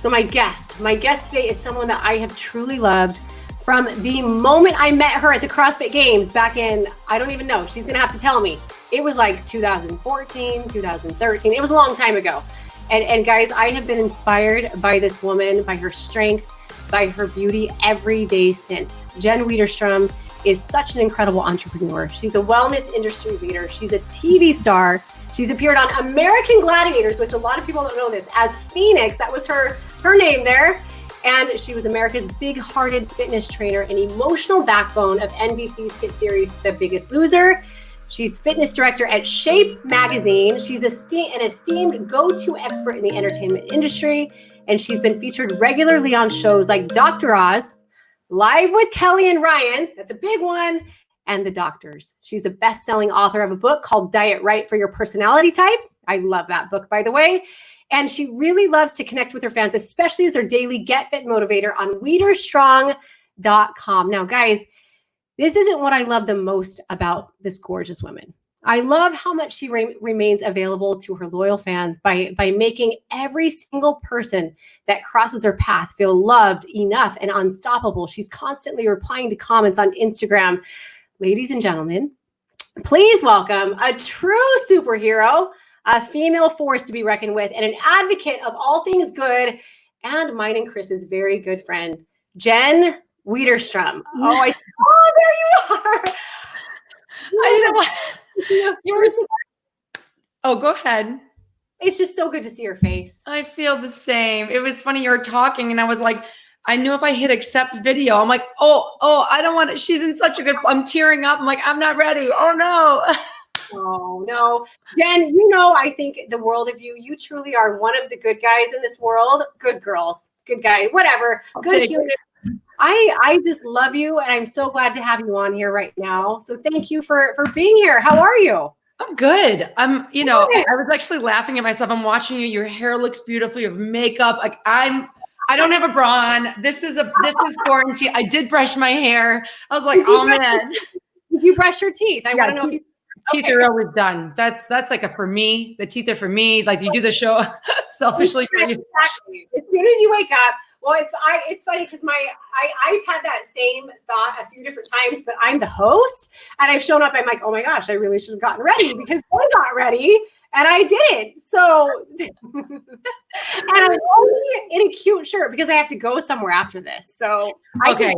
So my guest today is someone that I have truly loved from the moment I met her at the CrossFit Games back in, I don't even know, she's gonna have to tell me. It was like 2014, 2013. It was a long time ago. And guys, I have been inspired by this woman, by her strength, by her beauty every day since. Jen Widerstrom is such an incredible entrepreneur. She's a wellness industry leader. She's a TV star. She's appeared on American Gladiators, which a lot of people don't know this, as Phoenix. That was her name there. And she was America's big-hearted fitness trainer and emotional backbone of NBC's hit series, The Biggest Loser. She's fitness director at Shape magazine. She's an esteemed go-to expert in the entertainment industry. And she's been featured regularly on shows like Dr. Oz, Live with Kelly and Ryan, that's a big one, and The Doctors. She's a best-selling author of a book called Diet Right for Your Personality Type. I love that book, by the way. And she really loves to connect with her fans, especially as her daily Get Fit motivator on Widerstrom.com. Now, guys, this isn't what I love the most about this gorgeous woman. I love how much she remains available to her loyal fans by making every single person that crosses her path feel loved, enough, and unstoppable. She's constantly replying to comments on Instagram. Ladies and gentlemen, please welcome a true superhero, a female force to be reckoned with, and an advocate of all things good, and mine and Chris's very good friend, Jen Widerstrom. Oh, there you are. I know. Oh, go ahead. It's just so good to see her face. I feel the same. It was funny. You were talking and I was like, I knew if I hit accept video, I'm like, oh, I don't want it. She's in such a good, I'm tearing up. I'm like, I'm not ready. Oh no. Oh no. Jen, I think the world of you. You truly are one of the good guys in this world. Good girls, good guy, whatever. Good human. I just love you, and I'm so glad to have you on here right now. So thank you for being here. How are you? I'm good. I was actually laughing at myself. I'm watching you. Your hair looks beautiful. You have makeup. Like I don't have a bra on. This is quarantine. I did brush my hair. I was like, oh man. You brush your teeth. I want to know if you teeth are always done. That's like a for me. The teeth are for me. Like you do the show selfishly for you. Exactly. As soon as you wake up. Well, it's funny because I've had that same thought a few different times, but I'm the host and I've shown up. I'm like, oh my gosh, I really should have gotten ready because I got ready and I didn't. So, and I'm only in a cute shirt because I have to go somewhere after this. So I can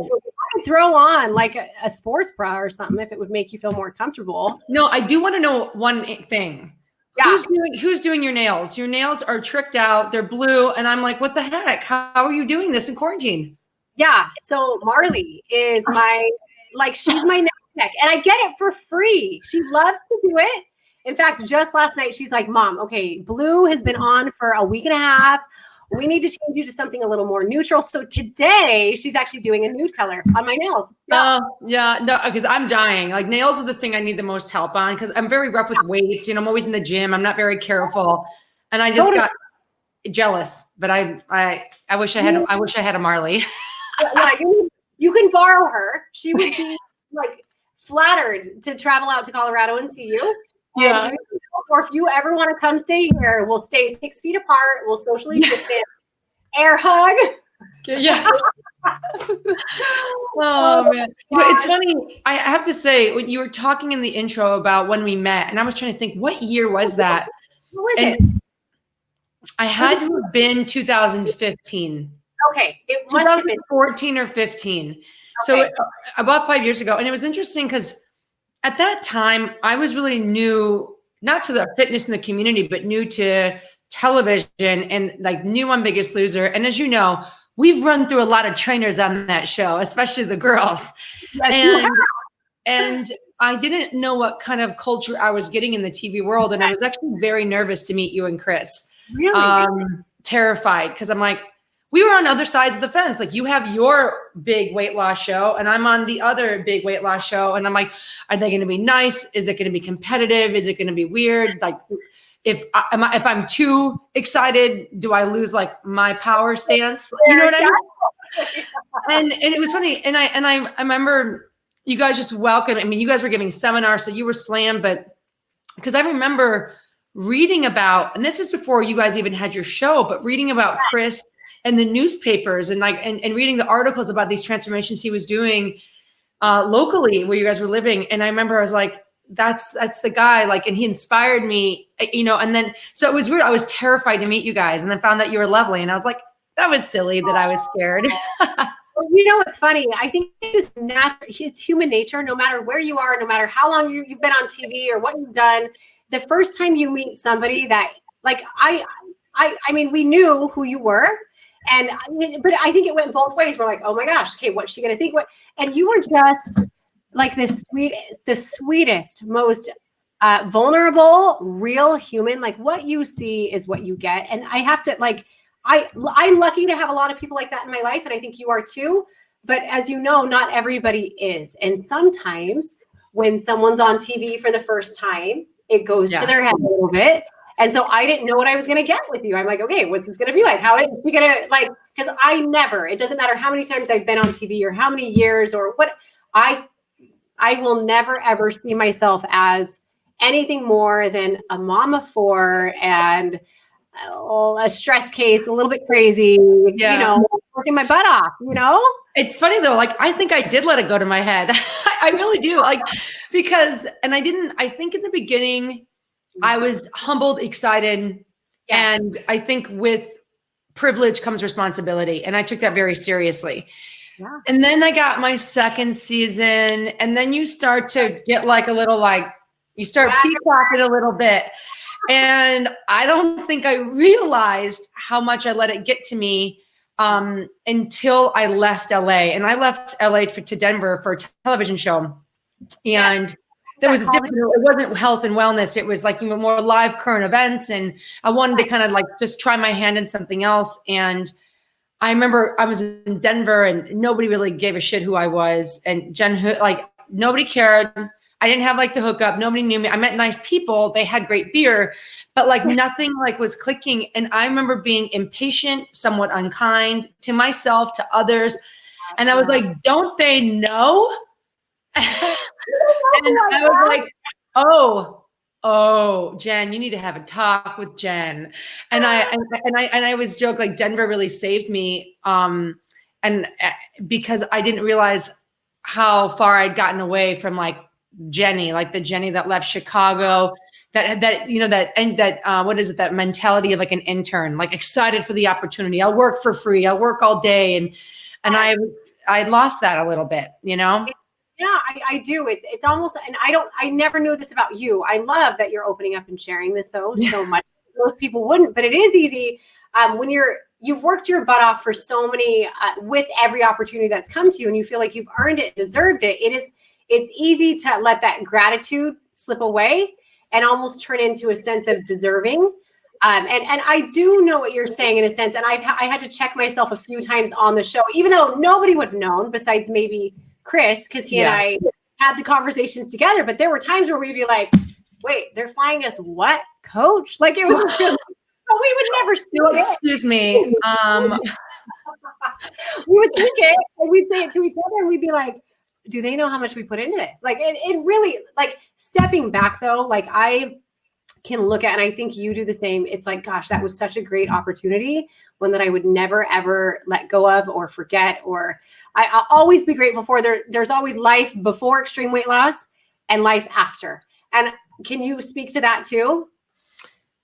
throw on like a sports bra or something if it would make you feel more comfortable. No, I do want to know one thing. Yeah. Who's doing your nails? Your nails are tricked out. They're blue. And I'm like, what the heck? How are you doing this in quarantine? Yeah. So Marley is she's my nail tech and I get it for free. She loves to do it. In fact, just last night, she's like, Mom, okay, blue has been on for a week and a half. We need to change you to something a little more neutral. So today she's actually doing a nude color on my nails. Yeah. No, because I'm dying. Like nails are the thing I need the most help on because I'm very rough with weights. I'm always in the gym. I'm not very careful. And I just got jealous, but I wish I had a Marley. Yeah, you can borrow her. She would be like flattered to travel out to Colorado and see you. Yeah. Or if you ever want to come stay here, we'll stay 6 feet apart. We'll socially distance. Air hug. Yeah. Oh man. It's funny. I have to say, when you were talking in the intro about when we met, and I was trying to think, what year was that? What was it? I had to have been 2015. Okay. It must have been 14 or 15. Okay. So about 5 years ago. And it was interesting because at that time, I was really new, not to the fitness in the community, but new to television and like new on Biggest Loser. And as you know, we've run through a lot of trainers on that show, especially the girls. Yes, and I didn't know what kind of culture I was getting in the TV world. And I was actually very nervous to meet you and Chris. Really? Terrified because I'm like, we were on other sides of the fence. Like you have your big weight loss show and I'm on the other big weight loss show. And I'm like, are they going to be nice? Is it going to be competitive? Is it going to be weird? Like if I'm too excited, do I lose like my power stance? You know what I mean? And it was funny. And I remember you guys just welcomed. I mean, you guys were giving seminars, so you were slammed, but because I remember reading about, and this is before you guys even had your show, but reading about Chris in the newspapers and like, and reading the articles about these transformations he was doing locally where you guys were living. And I remember I was like, that's the guy, like, and he inspired me, you know, and then, so it was weird. I was terrified to meet you guys and then found that you were lovely. And I was like, that was silly that I was scared. Well, you know, it's funny. I think it's natural. It's human nature. No matter where you are, no matter how long you've been on TV or what you've done, the first time you meet somebody that, like, I mean, we knew who you were, but I think it went both ways. We're like, oh my gosh, okay, what's she gonna think? What? And you were just like the sweetest, most vulnerable, real human. Like, what you see is what you get. And I have to, like, I'm lucky to have a lot of people like that in my life, and I think you are too. But as you know, not everybody is. And sometimes when someone's on TV for the first time, it goes to their head a little bit. And so I didn't know what I was going to get with you. I'm like, okay, what's this going to be like? How is she going to, like, because it doesn't matter how many times I've been on TV or how many years or what, I will never, ever see myself as anything more than a mom of four and a stress case, a little bit crazy, you know, working my butt off, you know? It's funny though, like, I think I did let it go to my head. I really do. Like, because, and I think in the beginning, I was humbled, excited. Yes. And I think with privilege comes responsibility. And I took that very seriously. Yeah. And then I got my second season, and then you start to get like a little, like, you start peacocking a little bit. And I don't think I realized how much I let it get to me until I left LA. And I left LA to Denver for a television show. And there was a different, it wasn't health and wellness. It was like, you know, more live current events. And I wanted to kind of like just try my hand in something else. And I remember I was in Denver and nobody really gave a shit who I was. And nobody cared. I didn't have like the hookup. Nobody knew me. I met nice people. They had great beer, but like nothing like was clicking. And I remember being impatient, somewhat unkind to myself, to others. And I was like, don't they know? And I was like, oh, Jen, you need to have a talk with Jen. And I was joke, like, Denver really saved me. And because I didn't realize how far I'd gotten away from like Jenny, like the Jenny that left Chicago, that you know, what is it, that mentality of like an intern, like excited for the opportunity. I'll work for free. I'll work all day. And I lost that a little bit, you know? Yeah, I do. It's almost, and I never knew this about you. I love that you're opening up and sharing this so much. Most people wouldn't, but it is easy when you've worked your butt off for so many, with every opportunity that's come to you, and you feel like you've earned it, deserved it. It's easy to let that gratitude slip away and almost turn into a sense of deserving. And I do know what you're saying in a sense. And I had to check myself a few times on the show, even though nobody would have known besides maybe Chris, because he and I had the conversations together. But there were times where we'd be like, wait, they're flying us what, coach? Like, it was really, we would never see it. Excuse me. We would think it, and we'd say it to each other, and we'd be like, do they know how much we put into this? Like, it really, like, stepping back though, like, I can look at, and I think you do the same. It's like, gosh, that was such a great opportunity, one that I would never, ever let go of or forget, or I'll always be grateful for. There's always life before extreme weight loss and life after. And can you speak to that too?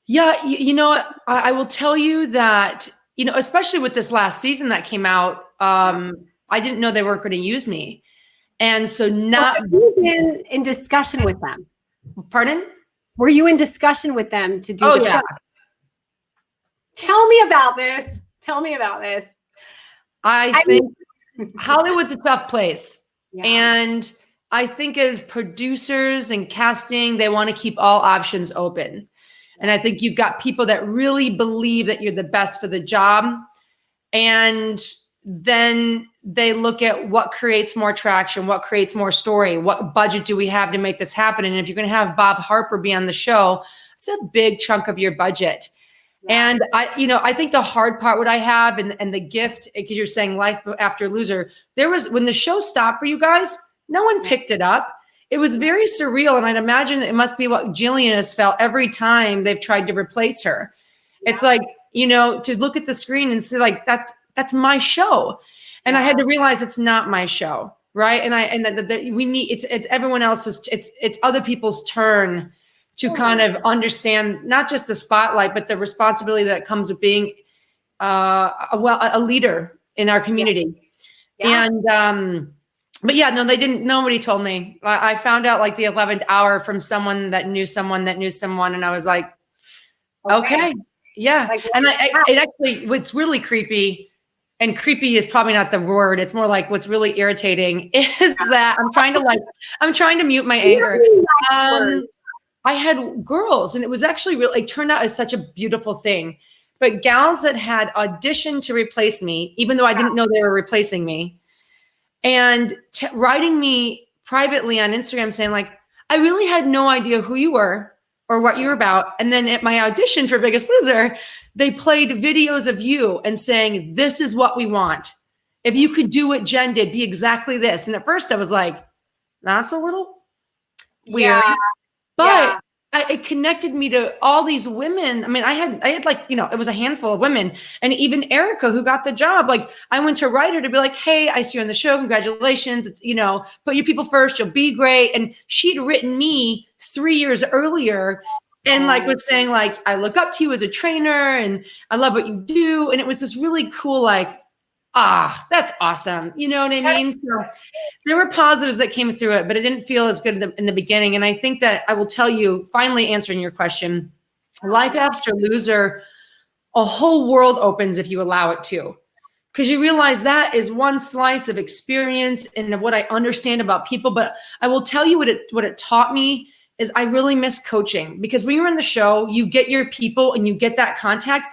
Yeah. You know, I will tell you that, you know, especially with this last season that came out, I didn't know they weren't going to use me. And so Were you in discussion with them? Pardon? Were you in discussion with them to do the show? Tell me about this. I think Hollywood's a tough place. Yeah. And I think as producers and casting, they want to keep all options open. And I think you've got people that really believe that you're the best for the job. And then they look at what creates more traction, what creates more story, what budget do we have to make this happen? And if you're going to have Bob Harper be on the show, it's a big chunk of your budget. Yeah. And I think the hard part, what I have and the gift, because you're saying life after loser, when the show stopped for you guys, no one picked it up. It was very surreal. And I'd imagine it must be what Jillian has felt every time they've tried to replace her. Yeah. It's like, you know, to look at the screen and say like, that's my show. And I had to realize it's not my show. Right. And that we need, it's everyone else's, it's other people's turn to kind of understand not just the spotlight, but the responsibility that comes with being a leader in our community. Yeah. And, but yeah, no, nobody told me. I found out like the 11th hour from someone that knew someone that knew someone. And I was like, okay. Yeah. Like, and it actually, what's really creepy, and creepy is probably not the word. It's more like what's really irritating is that I'm trying to mute my anger. I had girls, and it was actually really, it turned out as such a beautiful thing, but gals that had auditioned to replace me, even though I didn't know they were replacing me, and writing me privately on Instagram saying like, I really had no idea who you were or what you were about. And then at my audition for Biggest Loser, they played videos of you and saying, this is what we want. If you could do what Jen did, be exactly this. And at first I was like, that's a little weird. Yeah. But it connected me to all these women. I mean, I had like, you know, it was a handful of women, and even Erica, who got the job, like I went to write her to be like, hey, I see you on the show. Congratulations. It's, you know, put your people first. You'll be great. And she'd written me 3 years earlier and like was saying like, I look up to you as a trainer and I love what you do. And it was this really cool, like, that's awesome. You know what I mean? So there were positives that came through it, but it didn't feel as good in the beginning. And I think that I will tell you, finally answering your question, life after loser, a whole world opens if you allow it to, because you realize that is one slice of experience and of what I understand about people. But I will tell you what it taught me is I really miss coaching, because when you're on the show, you get your people and you get that contact.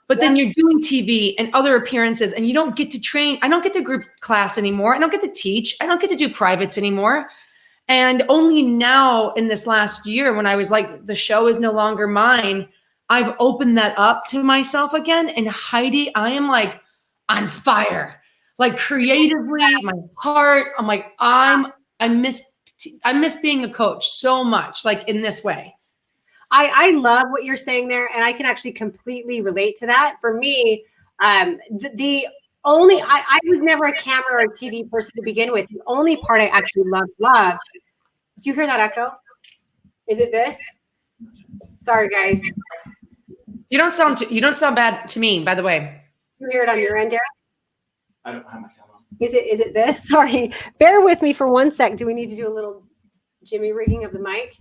But then you're doing TV and other appearances and you don't get to train. I don't get to group class anymore. I don't get to teach. I don't get to do privates anymore. And only now in this last year, when I was like, the show is no longer mine, I've opened that up to myself again. And Heidi, I am like on fire, like creatively, my heart. I'm like, I miss being a coach so much, like in this way. I love what you're saying there, and I can actually completely relate to that. For me, the only I was never a camera or TV person to begin with. The only part I actually loved. Do you hear that echo? Is it this? Sorry, guys. You don't sound bad to me, by the way. You hear it on your end, Derek? I don't have my sound on. Is it this? Sorry. Bear with me for 1 sec. Do we need to do a little jimmy rigging of the mic?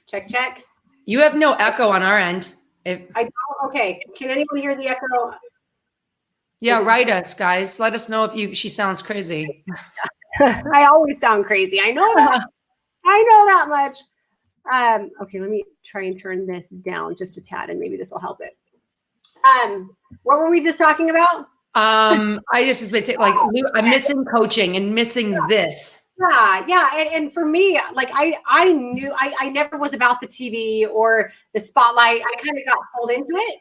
Check. You have no echo on our end. I don't. Okay. Can anyone hear the echo? Yeah, write us, guys. Let us know if she sounds crazy. I always sound crazy. I know that. I know that much. Okay, let me try and turn this down just a tad, and maybe this will help it. What were we just talking about? I just like I'm missing coaching and missing this. Yeah. And for me, like I knew I never was about the TV or the spotlight. I kind of got pulled into it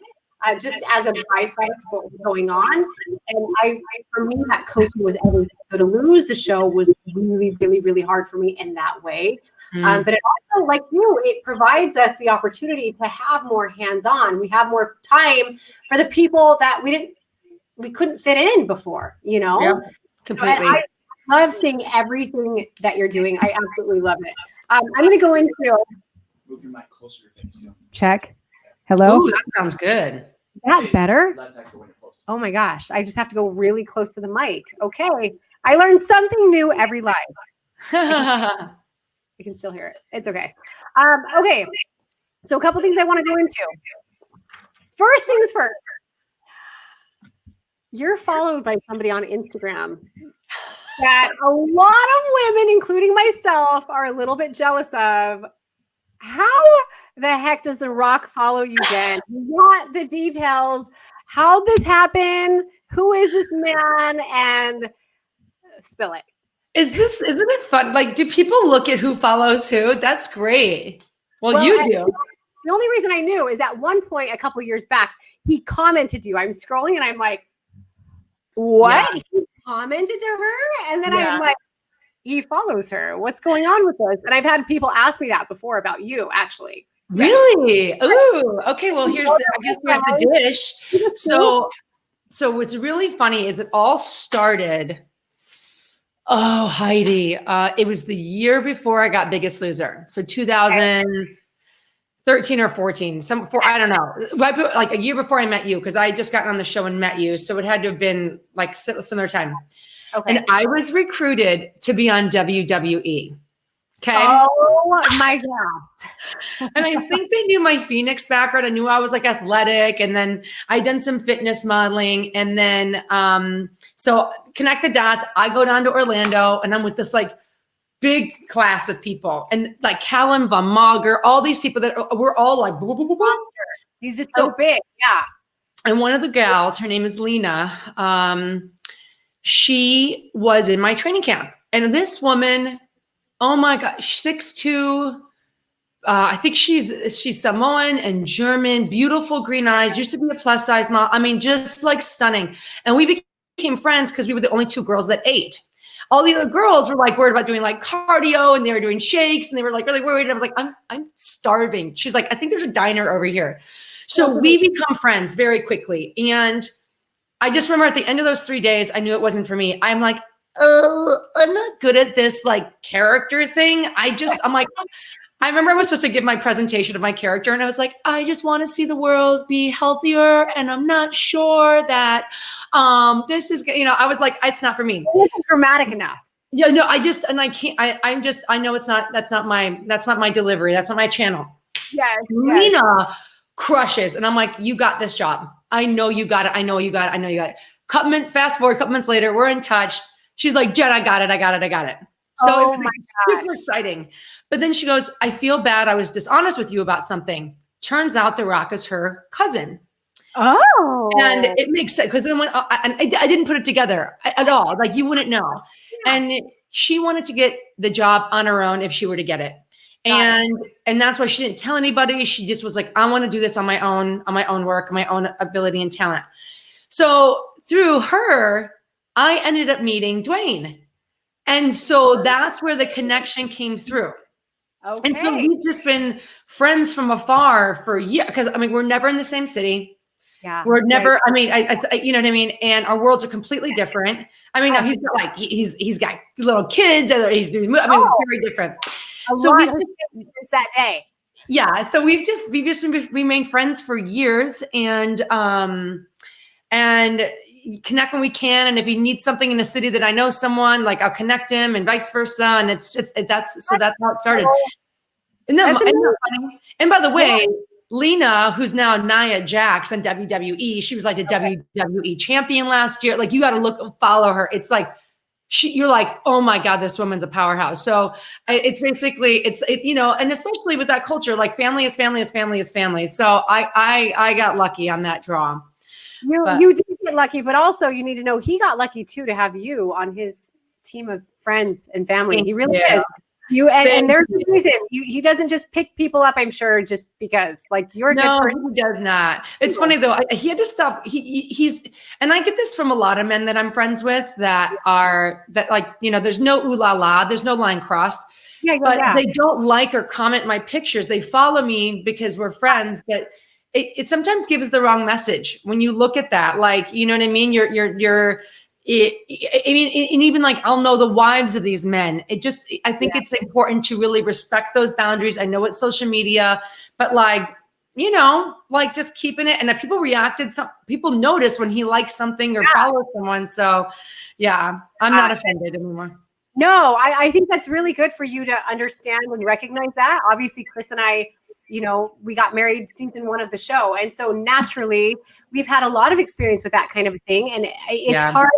just as a byproduct of what was going on. And for me, that coaching was everything. So to lose the show was really, really, really hard for me in that way. But it also, like you, it provides us the opportunity to have more hands-on. We have more time for the people that we couldn't fit in before, you know? Yeah, completely. I love seeing everything that you're doing. I absolutely love it. I'm going to go into move your mic closer to things too. Check. Hello. Ooh, that sounds good. Is that better? Less echo when you're close. Oh my gosh. I just have to go really close to the mic. Okay. I learned something new every live. You can still hear it. It's okay. Okay. So a couple things I want to go into. First things first. You're followed by somebody on Instagram that a lot of women, including myself, are a little bit jealous of. How the heck does The Rock follow you, Jen? What the details? How'd this happen? Who is this man? And spill it. Isn't it fun? Like, do people look at who follows who? That's great. Well, you do. The only reason I knew is at one point a couple years back, he commented you. I'm scrolling and I'm like, what? Yeah. He commented to her? And then I'm like, he follows her. What's going on with this? And I've had people ask me that before about you, actually. Really? Ooh. Okay. Well, I guess here's the dish. So what's really funny is it all started. Oh, Heidi. It was the year before I got Biggest Loser. So 2013 or 14. I don't know. Like a year before I met you, because I had just gotten on the show and met you. So it had to have been like similar time. Okay. And I was recruited to be on WWE. Okay. Oh my God. And I think they knew my Phoenix background. I knew I was like athletic, and then I'd done some fitness modeling. And then, so connect the dots. I go down to Orlando, and I'm with this like big class of people, and like Callum Von Mager, all these people that were all like, boo, boo, boo, boo. He's just so big. Yeah. And one of the gals, her name is Lena. She was in my training camp, and this woman, oh my God, 6'2". I think she's Samoan and German, beautiful green eyes, used to be a plus size model. I mean, just like stunning. And we became friends because we were the only two girls that ate. All the other girls were like worried about doing like cardio, and they were doing shakes, and they were like really worried. And I was like, I'm starving. She's like, I think there's a diner over here. So we become friends very quickly. And I just remember at the end of those 3 days, I knew it wasn't for me. I'm like, oh, I'm not good at this like character thing. I'm like, I remember I was supposed to give my presentation of my character, and I was like, I just want to see the world be healthier, and I'm not sure that this is, I was like, it's not for me. It wasn't dramatic enough. Yeah, no, I know that's not my delivery. That's not my channel. Yeah. Nina crushes, and I'm like, you got this job. I know you got it. I know you got it. Fast forward, a couple months later, we're in touch. She's like, Jen, I got it. So it was super exciting. But then she goes, I feel bad. I was dishonest with you about something. Turns out The Rock is her cousin. Oh. And it makes sense, because then I didn't put it together at all. Like, you wouldn't know. Yeah. And she wanted to get the job on her own if she were to get it. And that's why she didn't tell anybody. She just was like, I want to do this on my own work, my own ability and talent. So through her, I ended up meeting Dwayne. And so that's where the connection came through. Okay. And so we've just been friends from afar for years, because I mean, we're never in the same city. Yeah. We're never, I mean, you know what I mean? And our worlds are completely different. I mean, now he's got like, he's got little kids, and he's doing, I mean, very different. So it's that day. Yeah. So we've just remained friends for years, and connect when we can. And if he needs something in a city that I know someone, like, I'll connect him, and vice versa. And that's how it started. And by the way, Lena, who's now Nia Jax on WWE, she was like the WWE champion last year. Like, you got to follow her. It's like, you're like, oh my God, this woman's a powerhouse. So it's basically, and especially with that culture, like, family is family is family is family. So I got lucky on that draw. You did get lucky, but also you need to know he got lucky too to have you on his team of friends and family. He really is. And there's a reason he doesn't just pick people up, I'm sure, just because, like, you're a good person. He does not. It's funny though. He had to stop. He's, and I get this from a lot of men that I'm friends with that there's no ooh la la, there's no line crossed. But they don't like or comment my pictures. They follow me because we're friends, but it sometimes gives the wrong message when you look at that. Like, you know what I mean? And even like, I'll know the wives of these men. I think it's important to really respect those boundaries. I know it's social media, but like, just keeping it. And that people notice when he likes something or follows someone. So yeah, I'm not offended anymore. No, I think that's really good for you to understand and recognize that. Obviously, Chris and I, we got married season 1 of the show. And so naturally we've had a lot of experience with that kind of thing. And it's hard.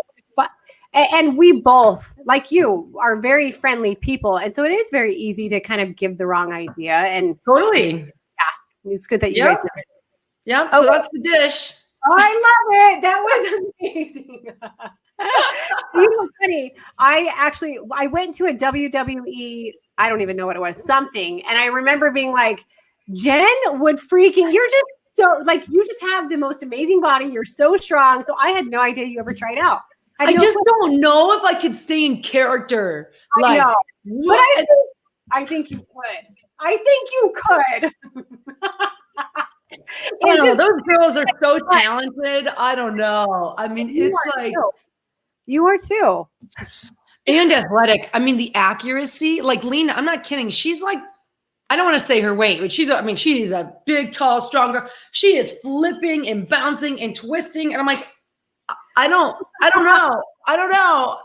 And we both, like you, are very friendly people. And so it is very easy to kind of give the wrong idea. And totally. Yeah. It's good that you guys know it. Yeah. So that's the dish. Oh, I love it. That was amazing. What's funny? I went to a WWE, I don't even know what it was, something. And I remember being like, Jen would you're just so, like, you just have the most amazing body. You're so strong. So I had no idea you ever tried out. I just don't know if I could stay in character. I know. But I think you would. I think you could. I don't know. Those girls are so talented. I don't know. I mean, it's like you are too. And athletic. I mean, the accuracy, like Lena, I'm not kidding. She's like, I don't want to say her weight, but she's a big, tall, strong girl. She is flipping and bouncing and twisting. And I'm like, I don't know. I don't know. I don't know.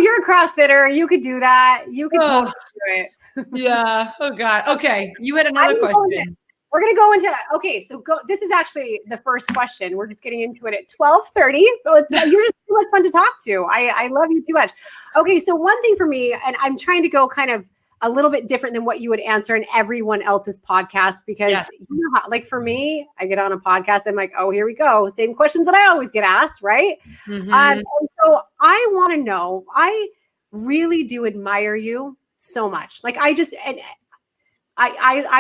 You're a CrossFitter. You could do that. You could totally do it. Yeah. Oh God. Okay. You had another question. We're going to go into, okay. So this is actually the first question. We're just getting into it at 12:30. You're just too much fun to talk to. I love you too much. Okay. So one thing for me, and I'm trying to go kind of a little bit different than what you would answer in everyone else's podcast, because you know how, like for me, I get on a podcast, I'm like, oh, here we go. Same questions that I always get asked. Right. Mm-hmm. And so I want to know, I really do admire you so much. Like I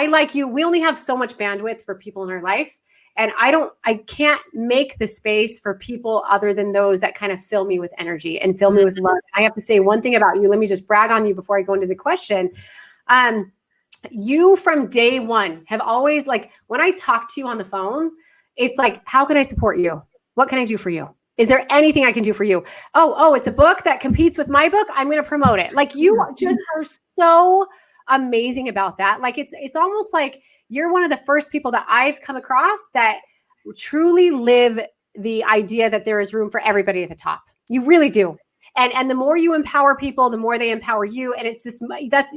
like you. We only have so much bandwidth for people in our life. And I can't make the space for people other than those that kind of fill me with energy and fill me with love. I have to say one thing about you. Let me just brag on you before I go into the question. You from day one have always, like, when I talk to you on the phone, it's like, how can I support you? What can I do for you? Is there anything I can do for you? Oh, it's a book that competes with my book. I'm going to promote it. Like, you just are so amazing about that. Like, it's almost like you're one of the first people that I've come across that truly live the idea that there is room for everybody at the top. You really do. And the more you empower people, the more they empower you. And it's just,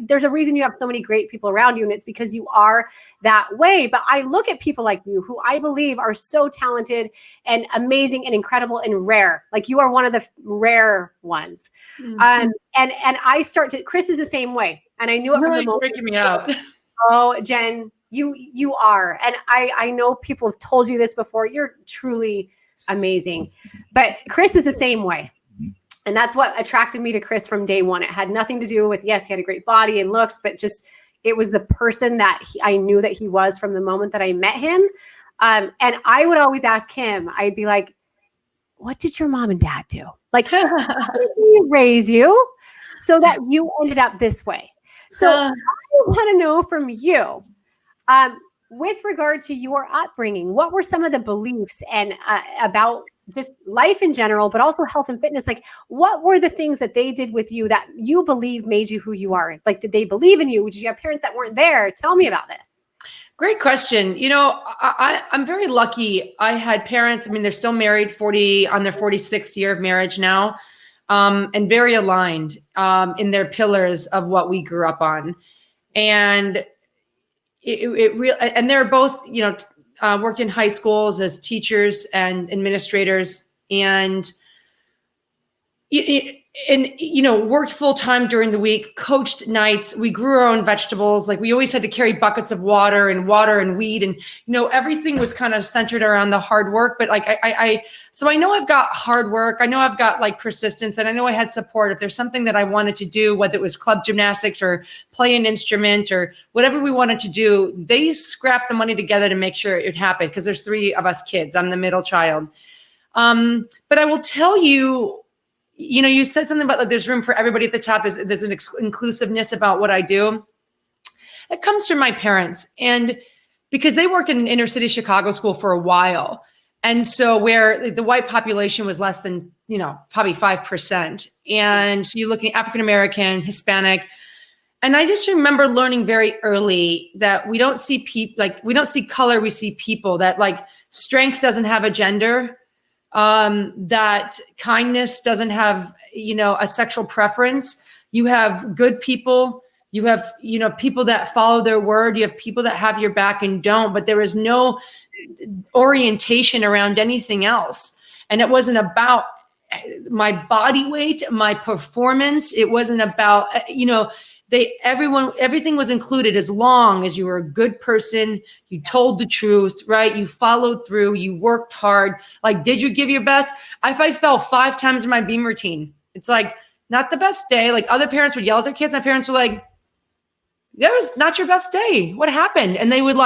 there's a reason you have so many great people around you. And it's because you are that way. But I look at people like you, who I believe are so talented and amazing and incredible and rare. Like, you are one of the rare ones. Mm-hmm. And I Chris is the same way. And I knew it from the moment. Freaking me out. Oh, Jen, you are. And I know people have told you this before. You're truly amazing. But Chris is the same way. And that's what attracted me to Chris from day one. It had nothing to do with, yes, he had a great body and looks, but just, it was the person that I knew that he was from the moment that I met him. And I would always ask him, I'd be like, what did your mom and dad do? Like, how did he raise you so that you ended up this way? So I want to know from you, with regard to your upbringing, what were some of the beliefs and about just life in general, but also health and fitness? Like, what were the things that they did with you that you believe made you who you are? Like, did they believe in you? Did you have parents that weren't there? Tell me about this. Great question. You know, I'm very lucky. I had parents, I mean, they're still married, on their 46th year of marriage now, and very aligned in their pillars of what we grew up on. And and they're both, worked in high schools as teachers and administrators, and worked full time during the week, coached nights. We grew our own vegetables. Like, we always had to carry buckets of water and weed. And, everything was kind of centered around the hard work. But like, so I know I've got hard work. I know I've got like persistence, and I know I had support. If there's something that I wanted to do, whether it was club gymnastics or play an instrument or whatever we wanted to do, they scrapped the money together to make sure it happened. Because there's 3 of us kids. I'm the middle child. But I will tell you, you said something about, like, there's room for everybody at the top. There's an inclusiveness about what I do. It comes from my parents, and because they worked in an inner city Chicago school for a while. And so where the white population was less than, probably 5%. And you're looking at African-American, Hispanic. And I just remember learning very early that we don't see we don't see color, we see people. That, like, strength doesn't have a gender. That kindness doesn't have, a sexual preference. You have good people. You have, people that follow their word. You have people that have your back and don't, but there is no orientation around anything else. And it wasn't about my body weight, my performance. It wasn't about, everything was included as long as you were a good person, you told the truth, right? You followed through, you worked hard. Like, did you give your best? If I fell 5 times in my beam routine, it's like, not the best day. Like, other parents would yell at their kids. My parents were like, that was not your best day. What happened? And they would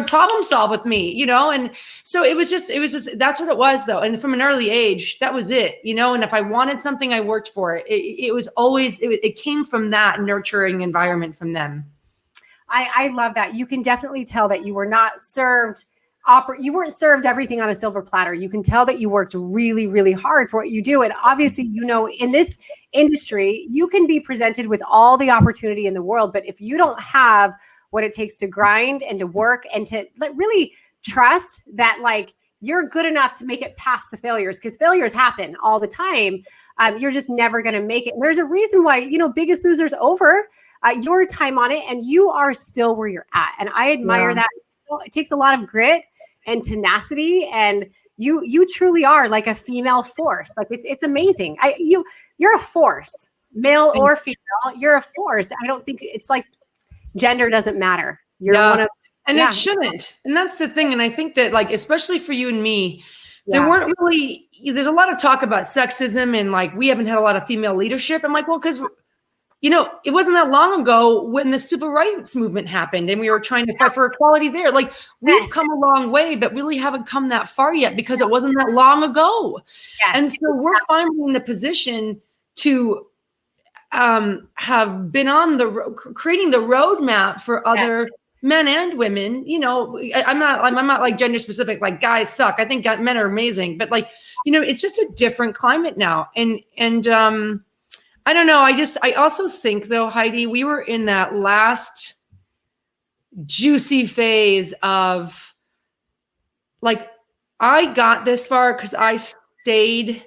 problem solve with me, you know? And so it was just, that's what it was though. And from an early age, that was it, you know? And if I wanted something, I worked for it. It was always, it came from that nurturing environment from them. I love that. You can definitely tell that you were not served you weren't served everything on a silver platter. You can tell that you worked really, really hard for what you do. And obviously, you know, in this industry, you can be presented with all the opportunity in the world, but if you don't have what it takes to grind and to work and to really trust that like you're good enough to make it past the failures, because failures happen all the time. You're just never going to make it. And there's a reason why, you know, Biggest Loser's over your time on it and you are still where you're at. And I admire that. So it takes a lot of grit and tenacity, and you truly are like a female force. Like it's amazing. You're a force, male or female. You're a force. I don't think it's like gender doesn't matter. You're one of, and it shouldn't. And that's the thing. And I think that like, especially for you and me, there weren't really, there's a lot of talk about sexism and like, we haven't had a lot of female leadership. I'm like, well, because you know, it wasn't that long ago when the civil rights movement happened and we were trying to fight for equality there. Like we've come a long way, but really haven't come that far yet because it wasn't that long ago. And so we're finally in the position to have been on creating the roadmap for other men and women. You know, I'm not like gender specific, like guys suck. I think men are amazing, but like, you know, it's just a different climate now. And I don't know. I also think though, Heidi, we were in that last juicy phase of like, I got this far because I stayed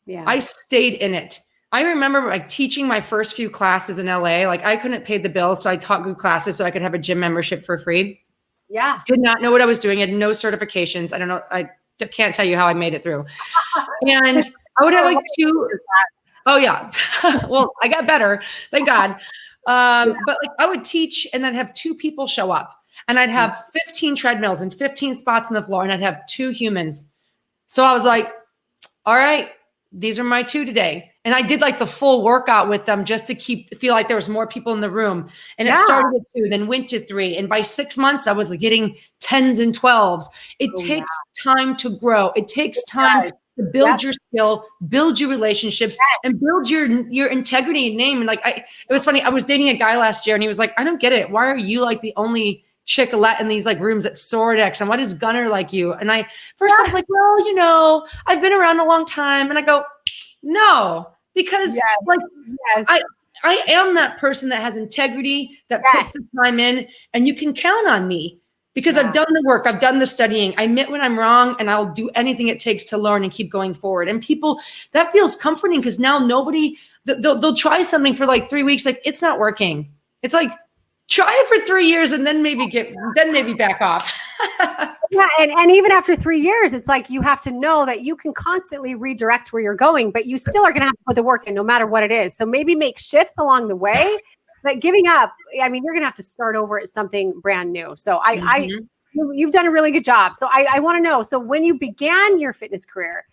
in it. I remember like teaching my first few classes in LA. Like I couldn't pay the bills. So I taught group classes so I could have a gym membership for free. Yeah. Did not know what I was doing. I had no certifications. I don't know. I can't tell you how I made it through. And I would have like two. Oh yeah. Well, I got better. Thank God. But like I would teach and then have 2 people show up and I'd have 15 treadmills and 15 spots on the floor and I'd have 2 humans. So I was like, all right, these are my 2 today. And I did like the full workout with them just to feel like there was more people in the room. And it started at 2, then went to 3. And by 6 months, I was getting 10s and 12s. It takes time to grow. It takes time to build your skill, build your relationships, and build your integrity and name. And like, it was funny. I was dating a guy last year and he was like, I don't get it. Why are you like the only chick-a-let in these like rooms at Soridex? And why does Gunner like you? And I was like, well, you know, I've been around a long time. And I go, no, because I am that person that has integrity, that puts the time in, and you can count on me. Because I've done the work, I've done the studying. I admit when I'm wrong and I'll do anything it takes to learn and keep going forward. And people, that feels comforting because now they'll try something for like 3 weeks. Like it's not working. It's like, try it for 3 years and then maybe back off. And even after 3 years, it's like, you have to know that you can constantly redirect where you're going, but you still are going to have to put the work in no matter what it is. So maybe make shifts along the way. But giving up, I mean, you're going to have to start over at something brand new. So you've done a really good job. So I want to know, so when you began your fitness career,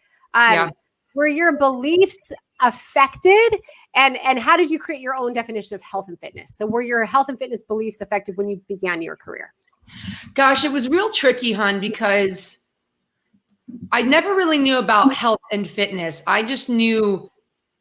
were your beliefs affected? And how did you create your own definition of health and fitness? So were your health and fitness beliefs affected when you began your career? Gosh, it was real tricky, hon, because I never really knew about health and fitness. I just knew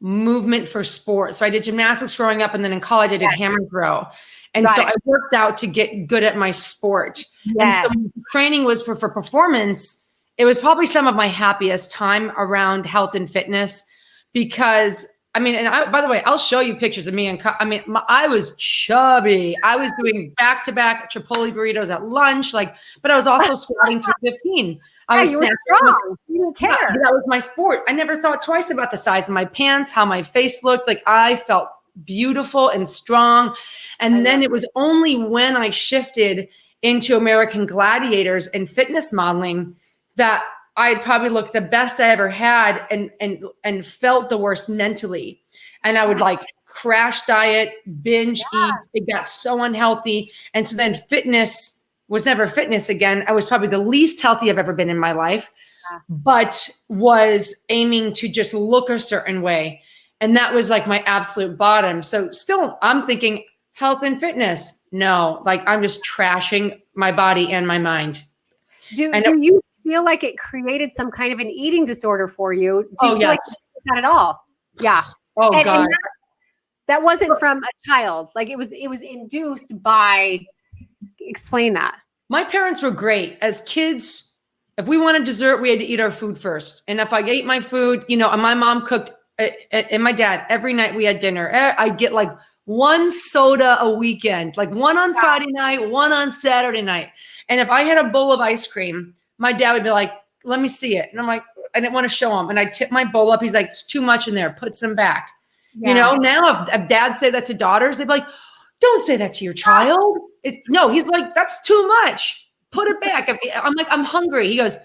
movement for sport. So I did gymnastics growing up, and then in college I did hammer throw. And so I worked out to get good at my sport. And so training was for performance. It was probably some of my happiest time around health and fitness because by the way, I'll show you pictures of me. I was chubby. I was doing back-to-back Chipotle burritos at lunch, but I was also squatting 315. You were strong. You didn't care. That was my sport. I never thought twice about the size of my pants, how my face looked. Like I felt beautiful and strong. And then it was only when I shifted into American Gladiators and fitness modeling that I'd probably looked the best I ever had and felt the worst mentally. And I would crash diet, binge eat. It got so unhealthy. And so then fitness was never fitness again. I was probably the least healthy I've ever been in my life, but was aiming to just look a certain way. And that was like my absolute bottom. So still I'm thinking Health and fitness. No, like I'm just trashing my body and my mind. Do you feel like it created some kind of an eating disorder for you? Do you feel like that at all? Yeah. Oh God. And that wasn't from a child. Like it was induced by, explain that. My parents were great. As kids, if we wanted dessert, we had to eat our food first. And if I ate my food, and my mom cooked and my dad, every night we had dinner. I'd get like one soda a weekend, like one on Friday night, one on Saturday night. And if I had a bowl of ice cream, my dad would be like, let me see it. And I'm like, I didn't want to show him. And I tip my bowl up. He's like, it's too much in there. Put some back. Yeah. Now if dads say that to daughters, they'd be like, don't say that to your child. No, he's like, that's too much. Put it back. I'm like, I'm hungry. He goes,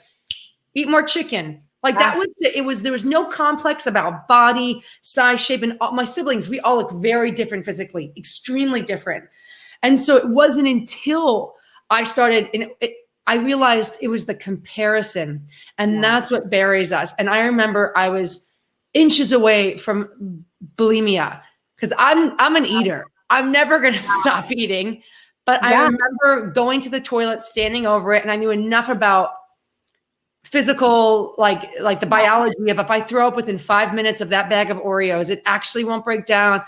eat more chicken. Like that was, there was no complex about body, size, shape, and all, my siblings, we all look very different physically, extremely different. And so it wasn't until I started, I realized it was the comparison, and that's what buries us. And I remember I was inches away from bulimia because I'm an eater. I'm never going to stop eating. But I remember going to the toilet, standing over it, and I knew enough about physical, like the biology of if I throw up within 5 minutes of that bag of Oreos, it actually won't break down.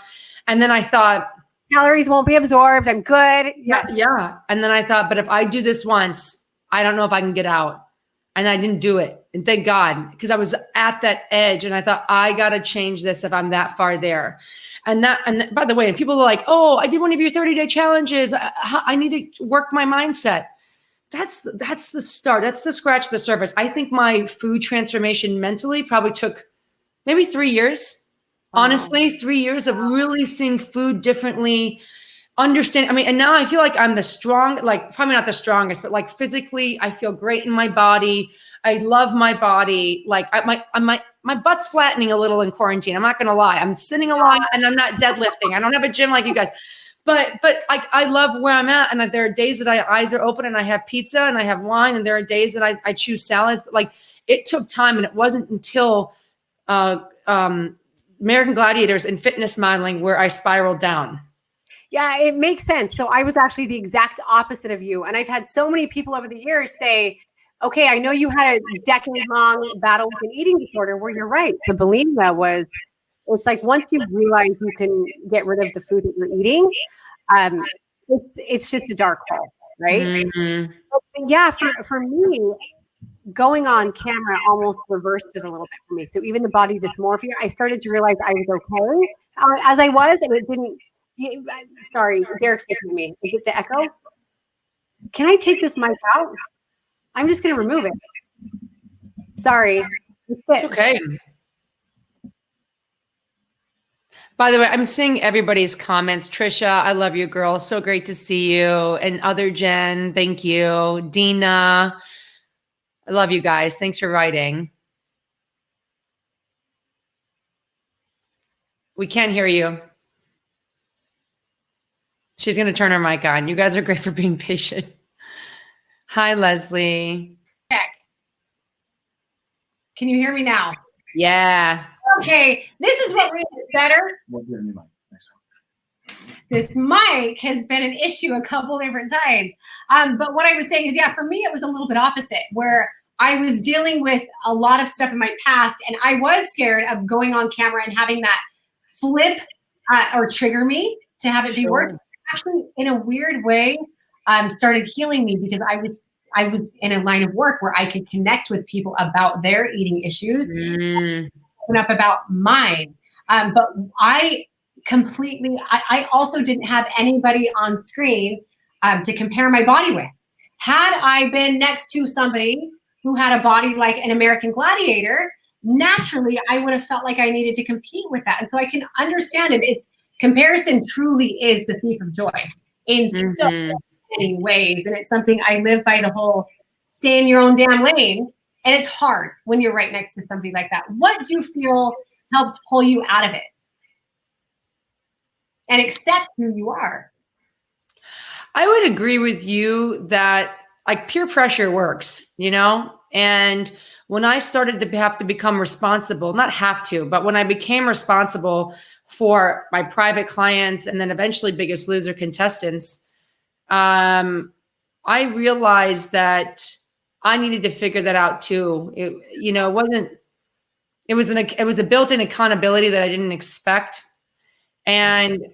And then I thought, calories won't be absorbed. I'm good. Yeah. And then I thought, but if I do this once, I don't know if I can get out. And I didn't do it. And thank God, because I was at that edge and I thought, I got to change this if I'm that far there. And by the way, and people are like, oh, I did one of your 30-day challenges. I need to work my mindset. That's the start. That's the scratch the surface. I think my food transformation mentally probably took maybe 3 years. Honestly, 3 years of really seeing food differently, understand. I mean, and now I feel like I'm probably not the strongest, but like physically, I feel great in my body. I love my body. Like my butt's flattening a little in quarantine. I'm not going to lie. I'm sitting a lot and I'm not deadlifting. I don't have a gym like you guys, but I love where I'm at. And there are days that eyes are open and I have pizza and I have wine. And there are days that I choose salads, but like it took time. And it wasn't until, American Gladiators and fitness modeling where I spiraled down. Yeah, it makes sense. So I was actually the exact opposite of you. And I've had so many people over the years say, okay, I know you had a decade-long battle with an eating disorder, where you're right. The bulimia it's like once you realize you can get rid of the food that you're eating, it's just a dark hole, right? Mm-hmm. But yeah, for me, going on camera almost reversed it a little bit for me. So even the body dysmorphia, I started to realize I was okay as I was, and it didn't. Sorry, Derek's taking me. Is it the echo? Can I take this mic out? I'm just going to remove it. Sorry. It's okay. By the way, I'm seeing everybody's comments. Trisha, I love you, girl. So great to see you. And other Jen, thank you. Dina, I love you guys. Thanks for writing. We can't hear you. She's going to turn her mic on. You guys are great for being patient. Hi, Leslie. Check. Can you hear me now? Yeah. Okay. This is what really is better. This mic has been an issue a couple different times. But what I was saying is, yeah, for me, it was a little bit opposite, where I was dealing with a lot of stuff in my past, and I was scared of going on camera and having that flip or trigger me to have it be work. Actually, in a weird way, started healing me, because I was in a line of work where I could connect with people about their eating issues, open up about mine. But I also didn't have anybody on screen to compare my body with. Had I been next to somebody who had a body like an American Gladiator, naturally I would have felt like I needed to compete with that. And so I can understand it. Comparison truly is the thief of joy in so many ways. And it's something I live by, the whole stay in your own damn lane. And it's hard when you're right next to somebody like that. What do you feel helped pull you out of it and accept who you are? I would agree with you that like peer pressure works, and when I started to have to become responsible, not have to, but when I became responsible for my private clients and then eventually Biggest Loser contestants, I realized that I needed to figure that out too. It was a built-in accountability that I didn't expect. And